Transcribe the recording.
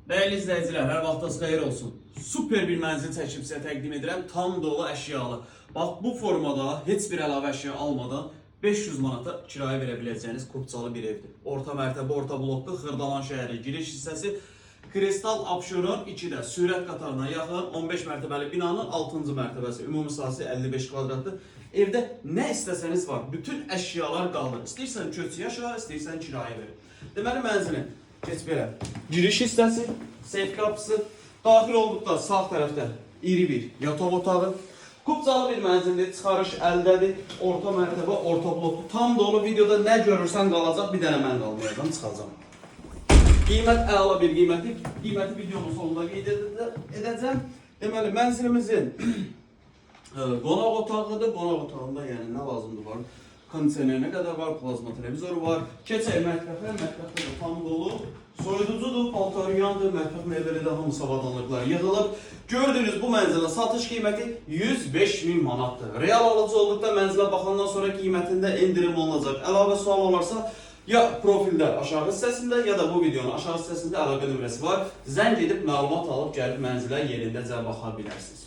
Değerli izleyiciler, her vaxtınız xeyir olsun. Super bir mənzil çəkib sizə təqdim edirəm. Tam dolu əşyalı. Bax, bu formada heç bir əlavə əşya almadan 500 manata kirayə verə biləcəyiniz kupçalı bir evdir. Orta mərtəbə, orta bloklu Xırdalan şəhəri giriş hissəsi Kristal Abşeron 2-də sürət qatarına yaxın 15 mərtəbəli binanın 6-cı mərtəbəsi. Ümumi sahəsi 55 kvadratlı. Evdə nə istəsəniz var. Bütün əşyalar qalır. İstəyirsən köçü yaşa, istəyirsən kirayə ver. Deməli mənzilin geç belə. Giriş hissəsi, seyf qapısı, daxil olduqda sağ tərəfdə iri bir yataq otağı. Kupçalı bir mənzildir, çıxarış əldədir, orta mərtəbə, orta bloklu. Tam dolu videoda nə görürsən qalacaq, bir dənə mən qalmayacağım, çıxacağım. Qiymət əla bir qiymətdir. Qiyməti videonun sonunda qeyd edəcəm. Deməli, mənzilimizin qonaq otağıdır. Qonaq otağında yəni nə lazımdır var? Kondisionerinə qədər var, plazma televizoru var. Keçək mətbəxə, mətbəxdə də tam dolu. Soyuducudur, paltaryandır, mətbəx meyvəli də hamısı avadanlıqlar yığılıb. Gördüyünüz bu mənzilin satış qiyməti 105.000 manatdır. Real alıcı olduqda mənzilə baxandan sonra qiymətində endirim olunacaq. Əlavə sual olarsa, ya profildə aşağı hissəsində, ya da bu videonun aşağı hissəsində əlaqə nömrəsi var. Zəng edib məlumat alıb gəlib mənzilə yerindəcə baxa bilərsiniz.